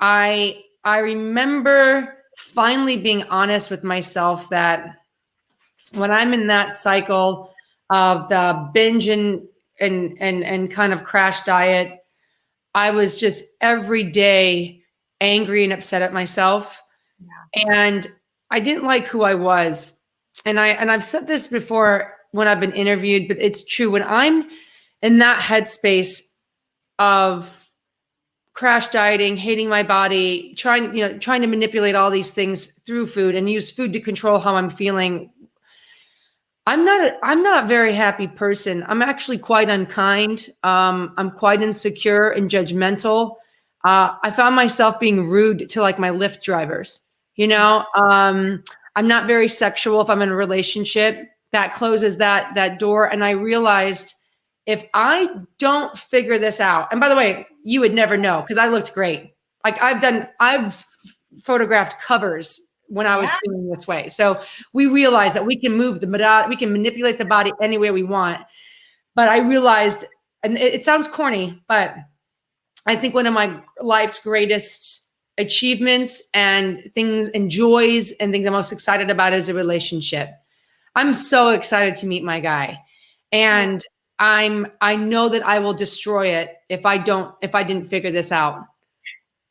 I remember finally being honest with myself that when I'm in that cycle of the binge and kind of crash diet, I was just every day angry and upset at myself. Yeah. And I didn't like who I was. And I've said this before when I've been interviewed, but it's true. When I'm in that headspace of crash dieting, hating my body, trying to manipulate all these things through food and use food to control how I'm feeling, I'm not a very happy person. I'm actually quite unkind. I'm quite insecure and judgmental. I found myself being rude to like my Lyft drivers. I'm not very sexual if I'm in a relationship. That closes that door. And I realized if I don't figure this out, and by the way, you would never know because I looked great. Like I've photographed covers when I was feeling this way. So we realized that we can move the body, we can manipulate the body any way we want. But I realized, and it sounds corny, but I think one of my life's greatest achievements and things and joys and things I'm most excited about is a relationship. I'm so excited to meet my guy. And I know that I will destroy it if I didn't figure this out.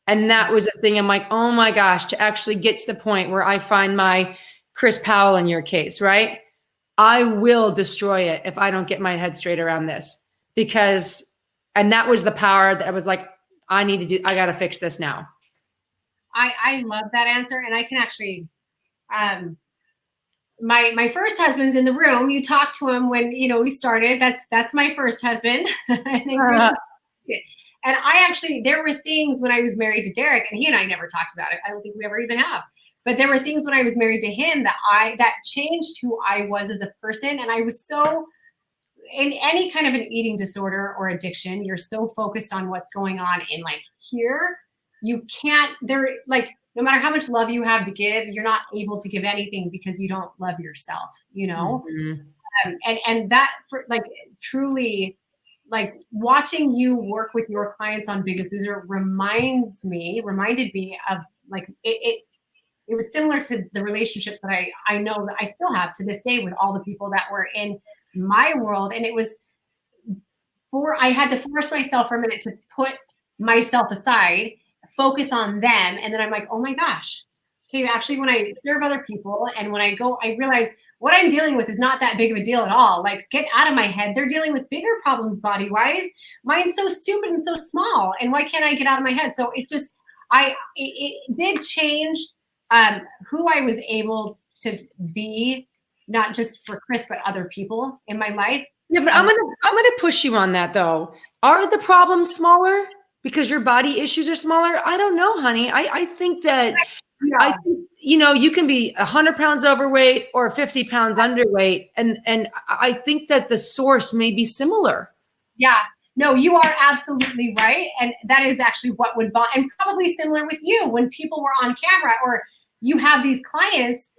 And that was a thing. I'm like, oh my gosh, to actually get to the point where I find my Chris Powell in your case, right? I will destroy it if I don't get my head straight around this and that was the power that I was like, I got to fix this now. I love that answer. And I can actually, my first husband's in the room. You talked to him when, we started. That's my first husband. And there were things when I was married to Derek, and he and I never talked about it. I don't think we ever even have. But there were things when I was married to him that changed who I was as a person. And I was so, in any kind of an eating disorder or addiction, you're so focused on what's going on in like here, you can't, no matter how much love you have to give, you're not able to give anything because you don't love yourself, Mm-hmm. And that for like truly, like watching you work with your clients on Biggest Loser reminded me of like it was similar to the relationships that I know that I still have to this day with all the people that were in my world. And it was I had to force myself for a minute to put myself aside, focus on them. And then I'm like, oh my gosh. Okay, actually, when I serve other people and when I go, I realize what I'm dealing with is not that big of a deal at all. Like, get out of my head. They're dealing with bigger problems body-wise. Mine's so stupid and so small. And why can't I get out of my head? So it just, it did change who I was able to be, not just for Chris, but other people in my life. Yeah, but I'm gonna push you on that though. Are the problems smaller because your body issues are smaller? I don't know, honey. I think that I think, you can be 100 pounds overweight or 50 pounds underweight. And I think that the source may be similar. Yeah, no, you are absolutely right. And that is actually what would bond, and probably similar with you when people were on camera or you have these clients,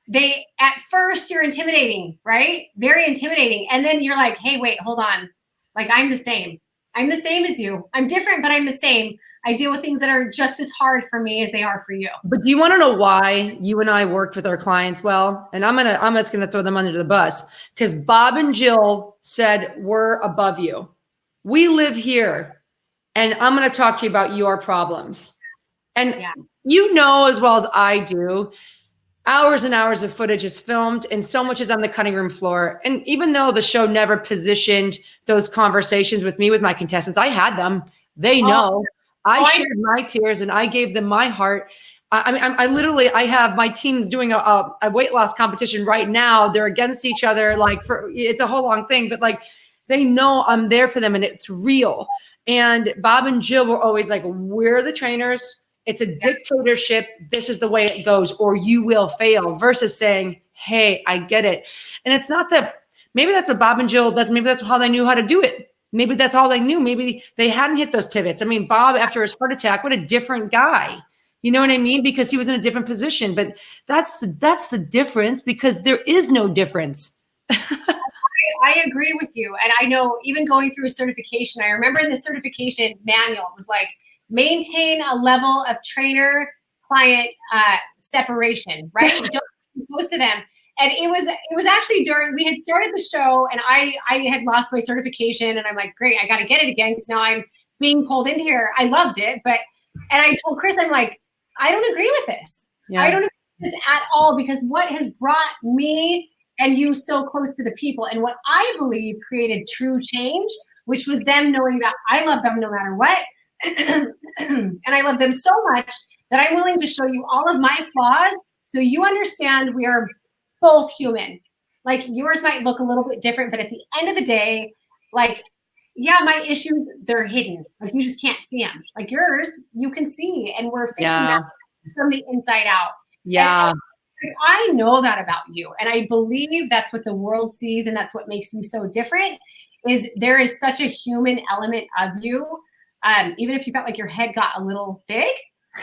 they, at first you're intimidating, right? Very intimidating. And then you're like, hey, wait, hold on. Like, I'm the same. I'm the same as you. I'm different, but I'm the same. I deal with things that are just as hard for me as they are for you. But do you want to know why you and I worked with our clients well? And I'm just going to throw them under the bus because Bob and Jill said, we're above you. We live here and I'm going to talk to you about your problems. And as well as I do, hours and hours of footage is filmed and so much is on the cutting room floor. And even though the show never positioned those conversations with me, with my contestants, I had them. They know. I shared my tears and I gave them my heart. I have my teams doing a weight loss competition right now. They're against each other. It's a whole long thing, but like, they know I'm there for them and it's real. And Bob and Jill were always like, we're the trainers. It's a dictatorship. This is the way it goes, or you will fail, versus saying, hey, I get it. And it's not that maybe that's what Bob and Jill, maybe that's how they knew how to do it. Maybe that's all they knew. Maybe they hadn't hit those pivots. I mean, Bob, after his heart attack, what a different guy. You know what I mean? Because he was in a different position. But that's the difference, because there is no difference. I agree with you. And I know even going through a certification, I remember in the certification manual, it was like, maintain a level of trainer-client separation, right? Don't be close to them. And it was actually during, we had started the show, and I had lost my certification, and I'm like, great, I got to get it again, because now I'm being pulled into here. I loved it. And I told Chris, I'm like, I don't agree with this. Yeah. I don't agree with this at all, because what has brought me and you so close to the people, and what I believe created true change, which was them knowing that I love them no matter what. And I love them so much that I'm willing to show you all of my flaws, so you understand we are both human. Like, yours might look a little bit different, but at the end of the day, like, yeah, my issues, they're hidden. Like, you just can't see them. Like, yours, you can see, and we're fixing that from the inside out. Yeah. And I know that about you. And I believe that's what the world sees, and that's what makes you so different, is there is such a human element of you. Even if you felt like your head got a little big,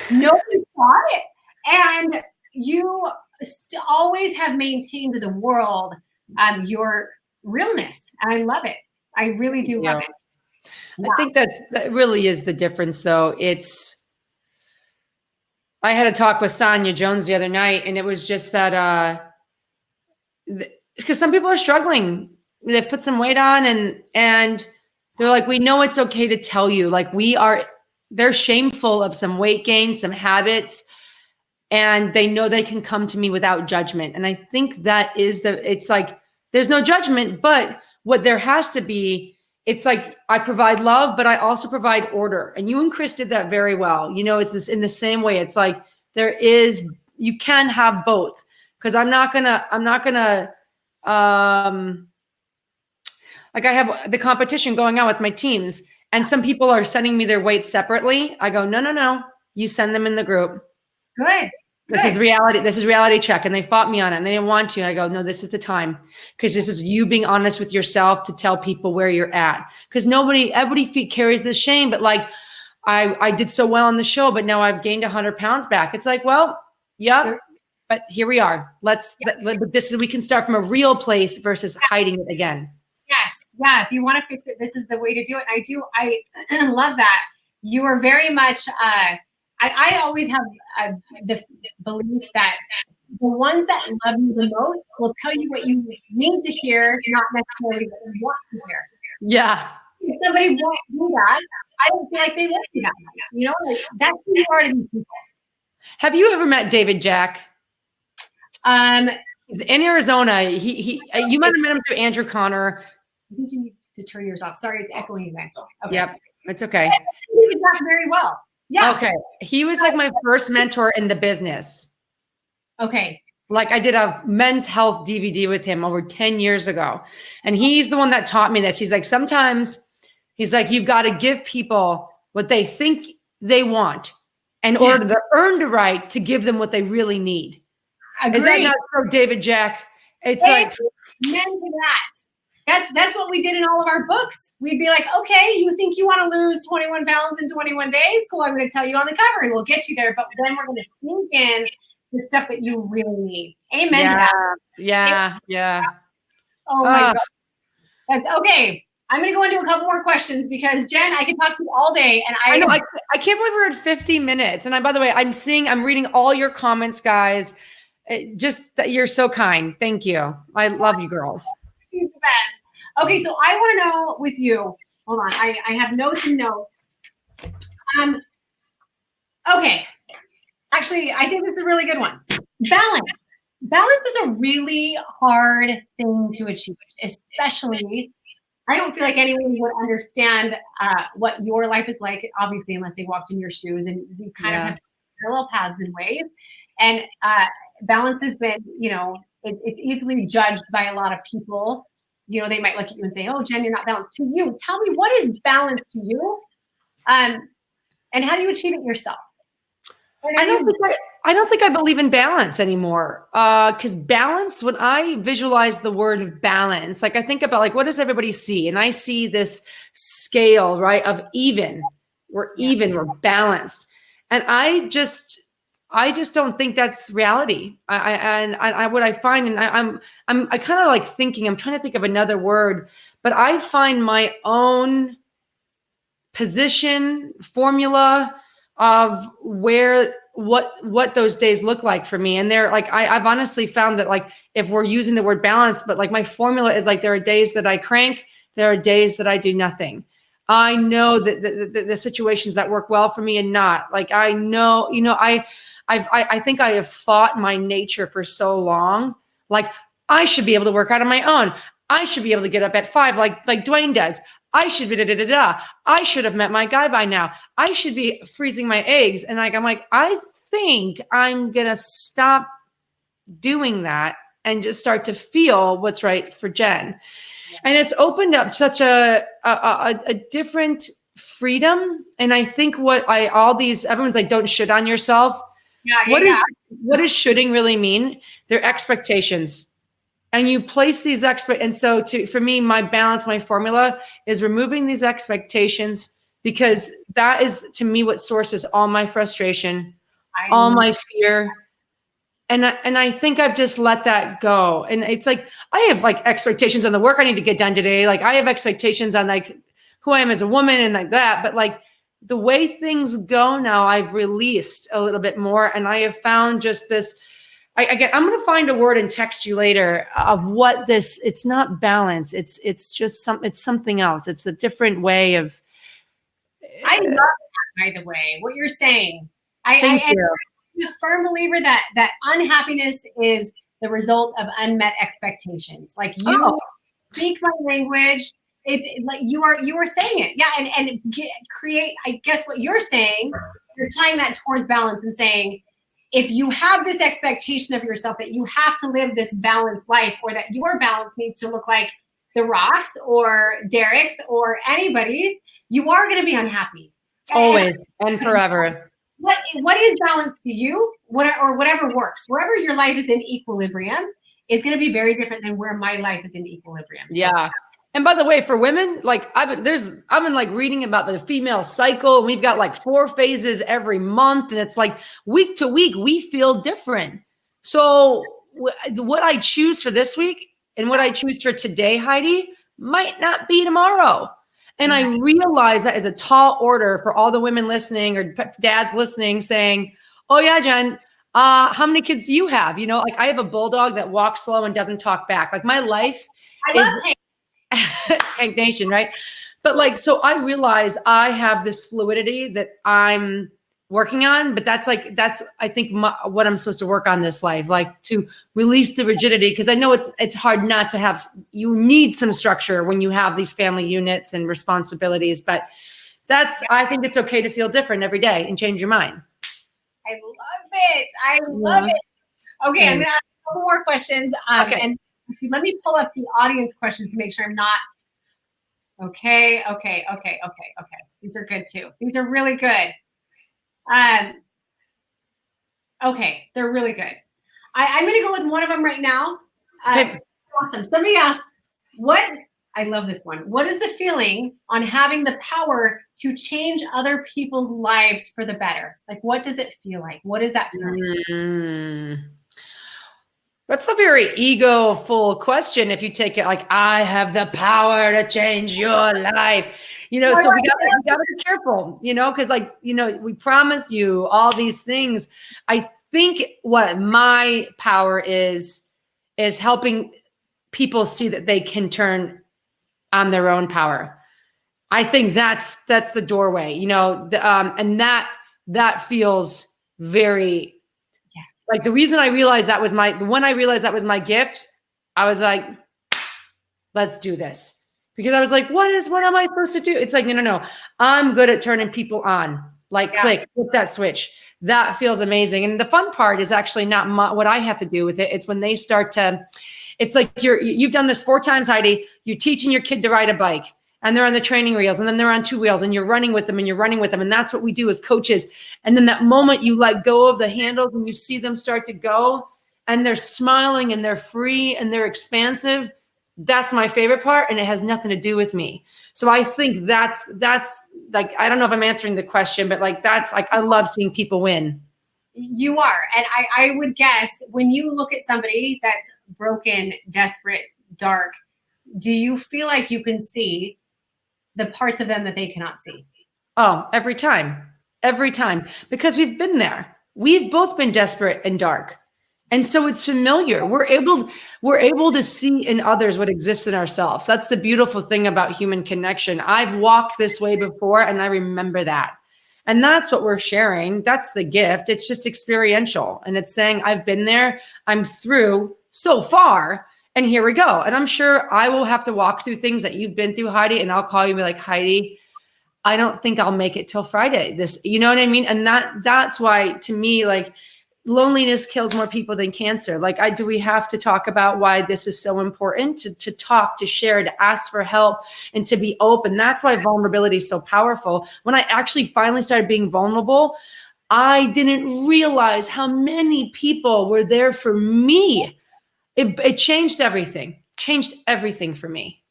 nobody saw it. And you always have maintained to the world your realness. And I love it. I really do love it. Yeah. I think that really is the difference, though. I had a talk with Sonia Jones the other night, and it was just that because some people are struggling. They've put some weight on, and they're like, we know it's okay to tell you. Like, they're shameful of some weight gain, some habits, and they know they can come to me without judgment. And I think that is it's like, there's no judgment, but what there has to be, it's like, I provide love, but I also provide order. And you and Chris did that very well. You know, it's this in the same way. It's like, you can have both, because I'm not gonna, like, I have the competition going on with my teams, and some people are sending me their weights separately. I go, no, you send them in the group. Good. This is reality. This is reality check. And they fought me on it, and they didn't want to. And I go, no, this is the time, because this is you being honest with yourself to tell people where you're at. Because everybody carries this shame, but like, I did so well on the show, but now I've gained 100 pounds back. It's like, well, yeah, but here we are. We can start from a real place versus hiding it again. Yes. Yeah. If you want to fix it, this is the way to do it. And I love that. You are very much, I always have the belief that the ones that love you the most will tell you what you need to hear, not necessarily what you want to hear. Yeah. If somebody won't do that, I don't feel like they love you that much. You know, like, that's who you are to these people. Have you ever met David Jack? He's in Arizona. You might have met him through Andrew Connor. I think you need to turn yours off. Sorry, it's echoing again. Okay. Yep, it's okay. David Jack very well. Yeah. Okay. He was like my first mentor in the business. Okay. Like, I did a men's health DVD with him over 10 years ago. And he's the one that taught me this. He's like, sometimes he's like, you've got to give people what they think they want in order to earn the right to give them what they really need. Agreed. Is that not so, David Jack? It's like, men to that. That's what we did in all of our books. We'd be like, okay, you think you want to lose 21 pounds in 21 days? Cool, I'm going to tell you on the cover, and we'll get you there. But then we're going to sneak in the stuff that you really need. Amen to that. Yeah. Oh my God. That's okay. I'm going to go into a couple more questions, because Jen, I could talk to you all day. And I know. I can't believe we're at 50 minutes. And by the way, I'm reading all your comments, guys. Just that you're so kind. Thank you. I love you girls. She's the best. Okay, so I want to know with you. Hold on, I have notes and notes. Okay, actually, I think this is a really good one. Balance. Balance is a really hard thing to achieve, especially. I don't feel like anyone would understand what your life is like, obviously, unless they walked in your shoes, and we kind of have parallel paths in ways. And balance has been, it's easily judged by a lot of people. They might look at you and say, oh, Jen, you're not balanced. To you, tell me, what is balance to you? And how do you achieve it yourself? I don't think I believe in balance anymore. Because balance, when I visualize the word balance, like I think about like, what does everybody see? And I see this scale, right, of even. We're even, we're balanced. And I just don't think that's reality. What I find, and I kind of like thinking, I'm trying to think of another word, but I find my own position, formula of what those days look like for me. And they're like, I've honestly found that like, if we're using the word balance, but like my formula is like, there are days that I crank, there are days that I do nothing. I know that the situations that work well for me and not like, I know, I think I have fought my nature for so long. Like I should be able to work out on my own. I should be able to get up at 5 like Dwayne does. I should be I should have met my guy by now. I should be freezing my eggs. And like, I'm like, I think I'm going to stop doing that and just start to feel what's right for Jen. And it's opened up such a different freedom. And I think everyone's like, don't shit on yourself. What does shoulding really mean? They're expectations. And you place these and so for me, my balance, my formula is removing these expectations, because that is to me what sources all my frustration, all my fear. And I think I've just let that go. And it's like, I have like expectations on the work I need to get done today. Like I have expectations on like who I am as a woman and like that. But like the way things go now, I've released a little bit more. And I have found just this, I'm going to find a word and text you later of what this, it's not balance. It's just it's something else. It's a different way of. I love that, by the way, what you're saying. I'm a firm believer that unhappiness is the result of unmet expectations. Like you speak my language. It's like you are saying it. Yeah. And create, I guess what you're saying, you're tying that towards balance and saying, if you have this expectation of yourself that you have to live this balanced life, or that your balance needs to look like The Rock's or Derek's or anybody's, you are going to be unhappy. Always and forever. What is balance to you? Or whatever works. Wherever your life is in equilibrium is going to be very different than where my life is in equilibrium. So, yeah. And by the way, for women, like I've been like reading about the female cycle, and we've got like 4 phases every month, and it's like week to week we feel different. So what I choose for this week and what I choose for today, Heidi, might not be tomorrow. And I realize that is a tall order for all the women listening or dads listening, saying, "Oh yeah, Jen, how many kids do you have?" Like I have a bulldog that walks slow and doesn't talk back. Like my life is Hank Nation, right? But like, so I realize I have this fluidity that I'm working on, but that's I think what I'm supposed to work on this life, like to release the rigidity. Cause I know it's hard not to have, you need some structure when you have these family units and responsibilities, but I think it's okay to feel different every day and change your mind. I love it. Okay. I'm going to ask a couple more questions. Okay. And let me pull up the audience questions to make sure I'm not. Okay. These are good too. These are really good. Okay. They're really good. I'm going to go with one of them right now. Okay. Awesome. Somebody asks, I love this one. What is the feeling on having the power to change other people's lives for the better? Like, what does it feel like? What is that feeling? That's a very ego-full question. If you take it like, I have the power to change your life, so we gotta be careful, because we promise you all these things. I think what my power is helping people see that they can turn on their own power. I think that's the doorway, and that feels very. Yes. Like the reason I realized when I realized that was my gift, I was like, let's do this. Because I was like, what am I supposed to do? It's like, no. I'm good at turning people on. Like click that switch. That feels amazing. And the fun part is actually not what I have to do with it. It's when they start to, it's like you've done this 4 times, Heidi. You're teaching your kid to ride a bike. and they're on the training reels, and then they're on 2 wheels, and you're running with them and you're running with them. And that's what we do as coaches. And then that moment you let go of the handles and you see them start to go and they're smiling and they're free and they're expansive. That's my favorite part. And it has nothing to do with me. So I think that's like, I don't know if I'm answering the question, but like, that's like, I love seeing people win. You are. And I would guess when you look at somebody that's broken, desperate, dark, do you feel like you can see the parts of them that they cannot see? Oh, every time, because we've been there. We've both been desperate and dark. And so it's familiar. We're able to see in others what exists in ourselves. That's the beautiful thing about human connection. I've walked this way before and I remember that. And that's what we're sharing. That's the gift. It's just experiential. And it's saying, I've been there, I'm through so far, and here we go. And I'm sure I will have to walk through things that you've been through, Heidi, and I'll call you and be like, Heidi, I don't think I'll make it till Friday. You know what I mean? And that's why, to me, like, loneliness kills more people than cancer. Like, do we have to talk about why this is so important to talk, to share, to ask for help, and to be open? That's why vulnerability is so powerful. When I actually finally started being vulnerable, I didn't realize how many people were there for me. It changed everything for me.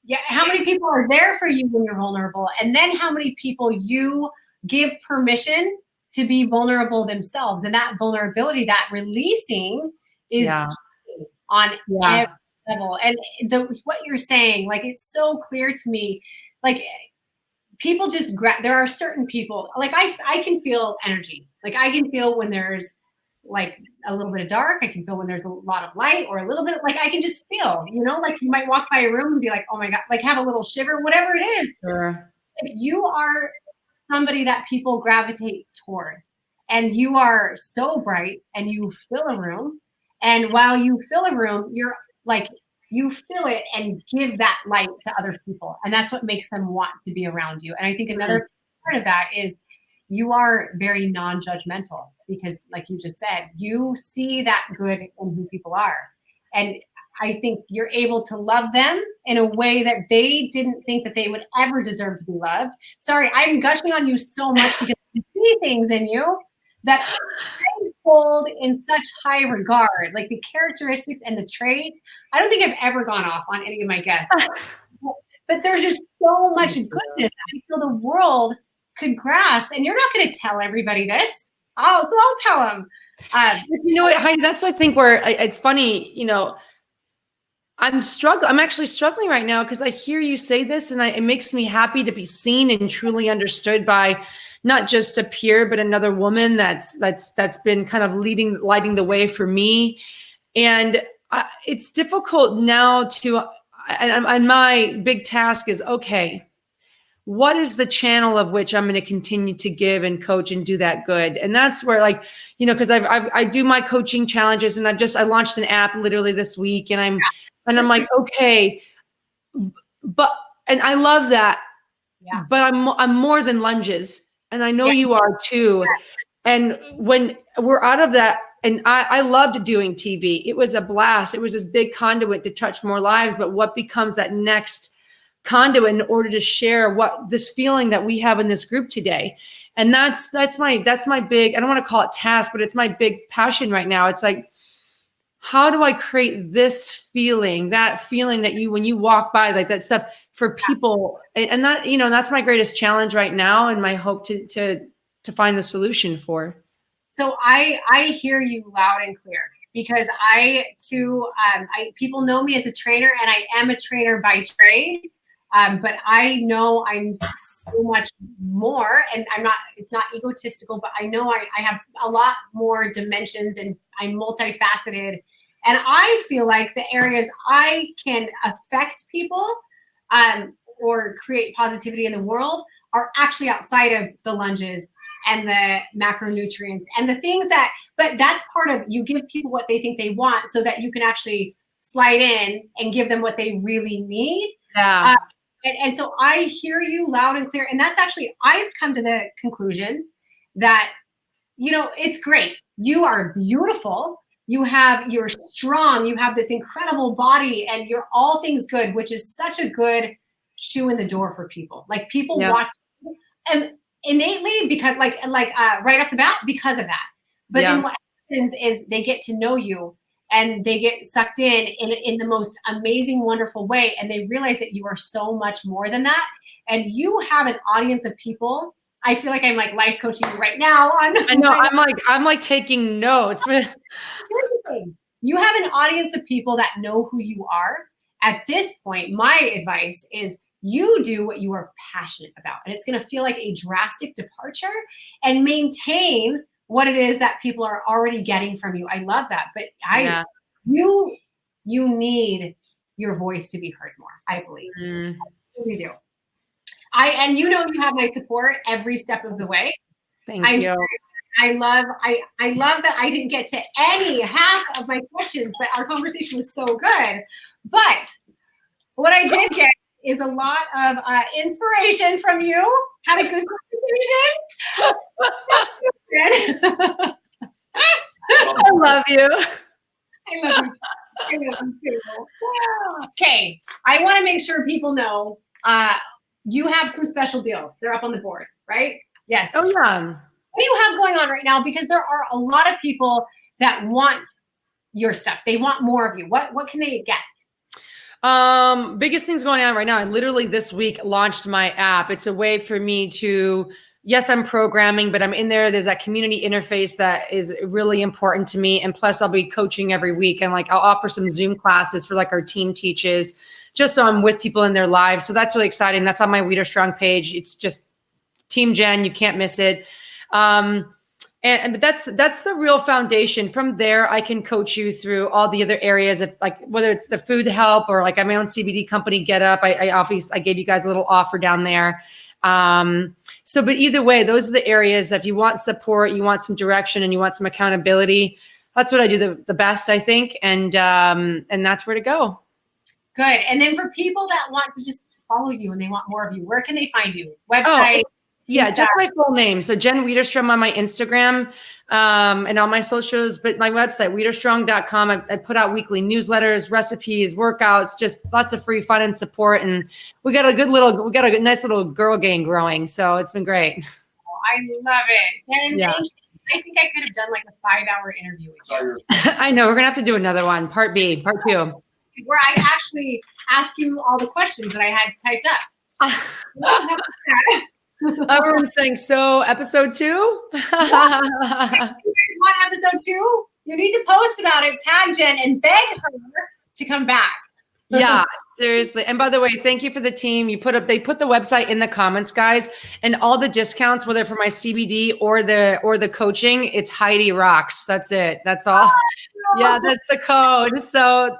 Yeah. How many people are there for you when you're vulnerable? And then how many people you give permission to be vulnerable themselves? And that vulnerability, that releasing is on every level. And what you're saying, like, it's so clear to me. Like, people just there are certain people, like I can feel energy. Like, I can feel when there's like a little bit of dark. I can feel when there's a lot of light, or a little bit, like, I can just feel, like you might walk by a room and be like, oh my God, like have a little shiver, whatever it is. Sure. You are somebody that people gravitate toward, and you are so bright and you fill a room. And while you fill a room, you're like, you fill it and give that light to other people. And that's what makes them want to be around you. And I think another part of that is you are very non-judgmental, because like you just said, you see that good in who people are. And I think you're able to love them in a way that they didn't think that they would ever deserve to be loved. Sorry, I'm gushing on you so much because I see things in you that I hold in such high regard, like the characteristics and the traits. I don't think I've ever gone off on any of my guests, but there's just so much goodness that I feel the world could grasp. And you're not going to tell everybody this. So I'll tell them. You know what, Heidi, that's, I think, where it's funny, I'm actually struggling right now, because I hear you say this, and it makes me happy to be seen and truly understood by not just a peer, but another woman that's been kind of lighting the way for me. And it's difficult now and my big task is, okay, what is the channel of which I'm going to continue to give and coach and do that good? And that's where, like, because I do my coaching challenges, and I launched an app literally this week, and I'm like, okay, and I love that, but I'm more than lunges, and I know you are too. And when we're out of that, and I loved doing TV. It was a blast. It was this big conduit to touch more lives. But what becomes that next conduit in order to share what this feeling that we have in this group today? And that's my big, I don't want to call it task, but it's my big passion right now. It's like, how do I create this feeling, that you, when you walk by, like that stuff for people? And that, that's my greatest challenge right now, and my hope to find the solution for. So I hear you loud and clear, because I too, people know me as a trainer, and I am a trainer by trade. But I know I'm so much more, and it's not egotistical, but I know I have a lot more dimensions, and I'm multifaceted. And I feel like the areas I can affect people, or create positivity in the world, are actually outside of the lunges and the macronutrients and the things but that's part of, you give people what they think they want, so that you can actually slide in and give them what they really need. Yeah. And so I hear you loud and clear. And that's actually, I've come to the conclusion that, it's great. You are beautiful. You're strong. You have this incredible body, and you're all things good, which is such a good shoe in the door for people. Like people Yeah. watch and innately because right off the bat because of that. But then what happens is they get to know you and they get sucked in the most amazing, wonderful way. And they realize that you are so much more than that. And you have an audience of people. I feel like I'm like life coaching you right now. I know. I'm like taking notes. You have an audience of people that know who you are. At this point, my advice is you do what you are passionate about. And it's going to feel like a drastic departure and maintain what it is that people are already getting from you. I love that. But you need your voice to be heard more, I believe. I really do. And you have my support every step of the way. Thank you. I love that I didn't get to any half of my questions, but our conversation was so good. But what I did get is a lot of inspiration from you. Had a good conversation. I love you. I love you too. Okay, I want to make sure people know you have some special deals. They're up on the board, right? Yes. Oh yeah. What do you have going on right now? Because there are a lot of people that want your stuff. They want more of you. What can they get? Biggest things going on right now. I literally this week launched my app. It's a way for me to, yes, I'm programming, but I'm in there. There's that community interface that is really important to me. And plus I'll be coaching every week. And like, I'll offer some Zoom classes for like our team teaches, just so I'm with people in their lives. So that's really exciting. That's on my Widerstrom page. It's just Team Jen. You can't miss it. But that's the real foundation. From there, I can coach you through all the other areas of like, whether it's the food help or like I'm my own CBD company, Get Up. I gave you guys a little offer down there. But either way, those are the areas that if you want support, you want some direction and you want some accountability, that's what I do the best, I think. And that's where to go. Good. And then for people that want to just follow you and they want more of you, where can they find you? Website? Yeah, just my full name. So Jen Widerstrom on my Instagram and on my socials, but my website, widerstrong.com. I put out weekly newsletters, recipes, workouts, just lots of free fun and support. And we got a nice little girl gang growing. So it's been great. Oh, I love it. Jen, thank you. I think I could have done like a 5-hour interview with you. I know. We're going to have to do another one, part 2. Where I actually ask you all the questions that I had typed up. Everyone's saying, so episode 2? If you guys want episode 2? You need to post about it, tag Jen, and beg her to come back. Yeah, seriously. And by the way, thank you for the team. They put the website in the comments, guys, and all the discounts, whether for my CBD or the coaching, it's Heidi Rocks. That's it. That's all. Oh, no. Yeah, that's the code. So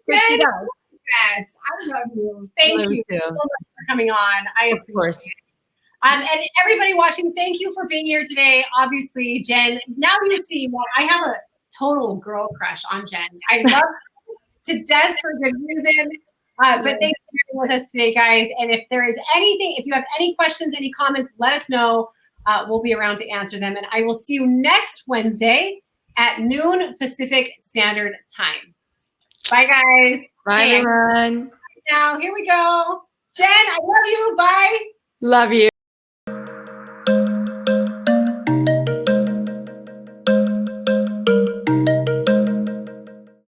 yes, I love you. Thank you so much for coming on. I appreciate it. And everybody watching, thank you for being here today. Obviously, Jen, now you see why I have a total girl crush on Jen. I love her to death for good reason. But thanks for being with us today, guys. And if there is anything, if you have any questions, any comments, let us know. We'll be around to answer them. And I will see you next Wednesday at noon Pacific Standard Time. Bye, guys. Bye, everyone. Now, here we go. Jen, I love you. Bye. Love you.